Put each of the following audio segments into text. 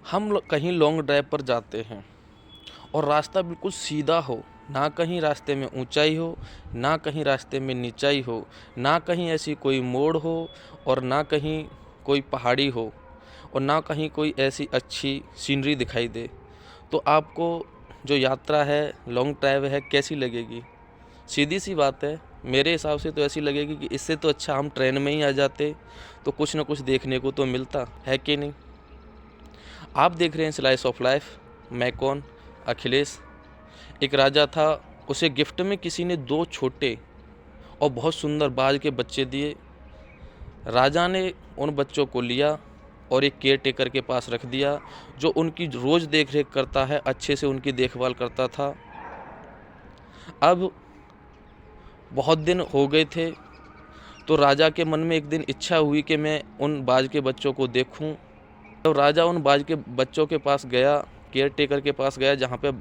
हम लोग कहीं लॉन्ग ड्राइव पर जाते हैं और रास्ता बिल्कुल सीधा हो, ना कहीं रास्ते में ऊंचाई हो, ना कहीं रास्ते में नीचाई हो, ना कहीं ऐसी कोई मोड़ हो और ना कहीं कोई पहाड़ी हो और ना कहीं कोई ऐसी अच्छी सीनरी दिखाई दे। तो आपको जो यात्रा है, लॉन्ग ड्राइव है, कैसी लगेगी? सीधी सी बात है, मेरे हिसाब से तो ऐसी लगेगी कि इससे तो अच्छा हम ट्रेन में ही आ जाते, तो कुछ ना कुछ देखने को तो मिलता है कि नहीं। आप देख रहे हैं स्लाइस ऑफ लाइफ। मैं कौन? अखिलेश। एक राजा था, उसे गिफ्ट में किसी ने 2 छोटे और बहुत सुंदर बाज के बच्चे दिए। राजा ने उन बच्चों को लिया और एक केयर टेकर के पास रख दिया, जो उनकी रोज़ देख रेख करता है, अच्छे से उनकी देखभाल करता था। अब बहुत दिन हो गए थे, तो राजा के मन में एक दिन इच्छा हुई कि मैं उन बाज के बच्चों को देखूं। तो राजा उन बाज के बच्चों के पास गया, केयर टेकर के पास गया, जहाँ पे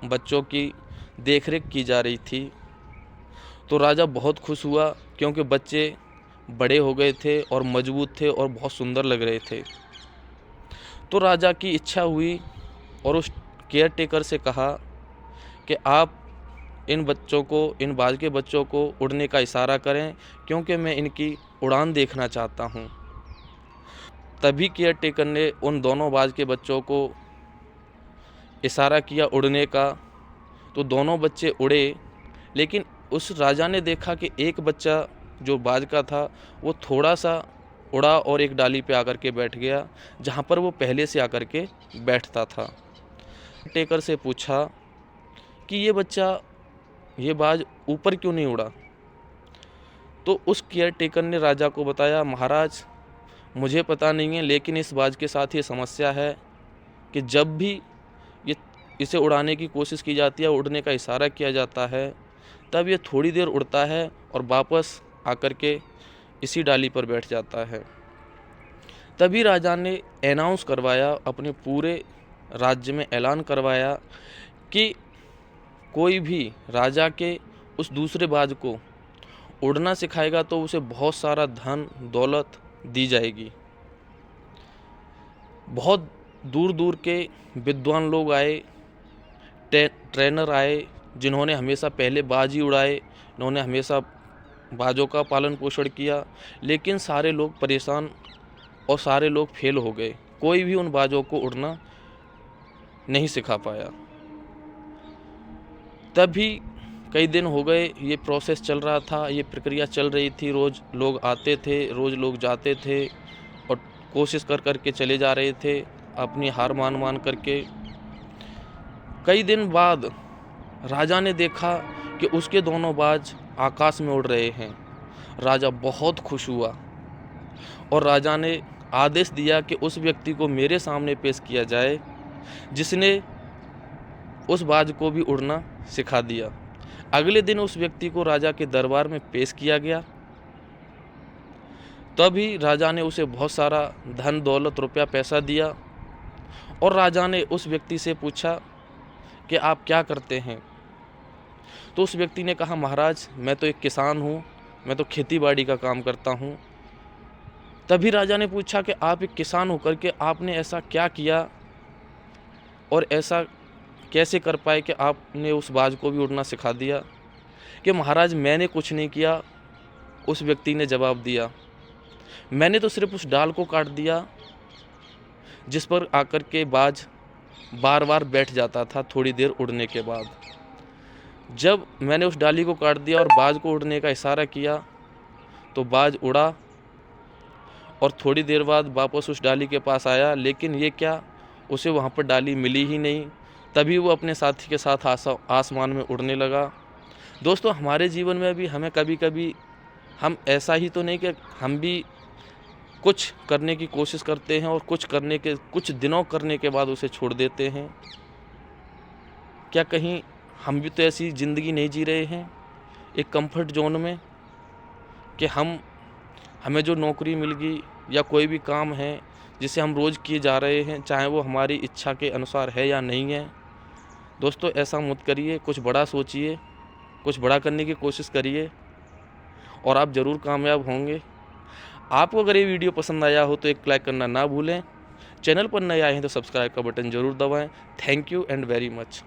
बच्चों की देखरेख की जा रही थी। तो राजा बहुत खुश हुआ, क्योंकि बच्चे बड़े हो गए थे और मजबूत थे और बहुत सुंदर लग रहे थे। तो राजा की इच्छा हुई और उस केयर टेकर से कहा कि आप इन बच्चों को, इन बाज के बच्चों को उड़ने का इशारा करें, क्योंकि मैं इनकी उड़ान देखना चाहता हूँ। तभी केयर टेकर ने उन दोनों बाज के बच्चों को इशारा किया उड़ने का, तो दोनों बच्चे उड़े। लेकिन उस राजा ने देखा कि एक बच्चा जो बाज का था, वो थोड़ा सा उड़ा और एक डाली पे आकर के बैठ गया, जहाँ पर वो पहले से आकर के बैठता था। टेकर से पूछा कि ये बच्चा, ये बाज ऊपर क्यों नहीं उड़ा? तो उस केयर टेकर ने राजा को बताया, महाराज मुझे पता नहीं है, लेकिन इस बाज के साथ ये समस्या है कि जब भी ये इसे उड़ाने की कोशिश की जाती है, उड़ने का इशारा किया जाता है, तब ये थोड़ी देर उड़ता है और वापस आकर के इसी डाली पर बैठ जाता है। तभी राजा ने अनाउंस करवाया, अपने पूरे राज्य में ऐलान करवाया कि कोई भी राजा के उस दूसरे बाज को उड़ना सिखाएगा तो उसे बहुत सारा धन दौलत दी जाएगी। बहुत दूर दूर के विद्वान लोग आए, ट्रेनर आए, जिन्होंने हमेशा पहले बाज ही उड़ाए, इन्होंने हमेशा बाजों का पालन पोषण किया, लेकिन सारे लोग परेशान और सारे लोग फेल हो गए। कोई भी उन बाजों को उड़ना नहीं सिखा पाया। तभी कई दिन हो गए, ये प्रोसेस चल रहा था, ये प्रक्रिया चल रही थी। रोज़ लोग आते थे, रोज़ लोग जाते थे और कोशिश कर कर के चले जा रहे थे, अपनी हार मान मान करके। कई दिन बाद राजा ने देखा कि उसके दोनों बाज आकाश में उड़ रहे हैं। राजा बहुत खुश हुआ और राजा ने आदेश दिया कि उस व्यक्ति को मेरे सामने पेश किया जाए, जिसने उस बाज को भी उड़ना सिखा दिया। अगले दिन उस व्यक्ति को राजा के दरबार में पेश किया गया। तभी राजा ने उसे बहुत सारा धन दौलत, रुपया पैसा दिया और राजा ने उस व्यक्ति से पूछा कि आप क्या करते हैं? तो उस व्यक्ति ने कहा, महाराज मैं तो एक किसान हूँ, मैं तो खेती बाड़ी का काम करता हूँ। तभी राजा ने पूछा कि आप एक किसान होकर के आपने ऐसा क्या किया और ऐसा कैसे कर पाए कि आपने उस बाज को भी उड़ना सिखा दिया? कि महाराज मैंने कुछ नहीं किया, उस व्यक्ति ने जवाब दिया, मैंने तो सिर्फ उस डाल को काट दिया जिस पर आकर के बाज बार बार बैठ जाता था थोड़ी देर उड़ने के बाद। जब मैंने उस डाली को काट दिया और बाज को उड़ने का इशारा किया, तो बाज उड़ा और थोड़ी देर बाद वापस उस डाली के पास आया, लेकिन ये क्या, उसे वहाँ पर डाली मिली ही नहीं। तभी वो अपने साथी के साथ आसमान में उड़ने लगा। दोस्तों, हमारे जीवन में भी हमें कभी कभी हम ऐसा ही तो नहीं कि हम भी कुछ करने की कोशिश करते हैं और कुछ दिनों करने के बाद उसे छोड़ देते हैं। क्या कहीं हम भी तो ऐसी ज़िंदगी नहीं जी रहे हैं, एक कंफर्ट जोन में, कि हमें जो नौकरी मिल गई या कोई भी काम है जिसे हम रोज़ किए जा रहे हैं, चाहे वो हमारी इच्छा के अनुसार है या नहीं है। दोस्तों, ऐसा मत करिए, कुछ बड़ा सोचिए, कुछ बड़ा करने की कोशिश करिए और आप ज़रूर कामयाब होंगे। आपको अगर ये वीडियो पसंद आया हो तो एक लाइक करना ना भूलें। चैनल पर नए आए हैं तो सब्सक्राइब का बटन ज़रूर दबाएं। Thank you and very much.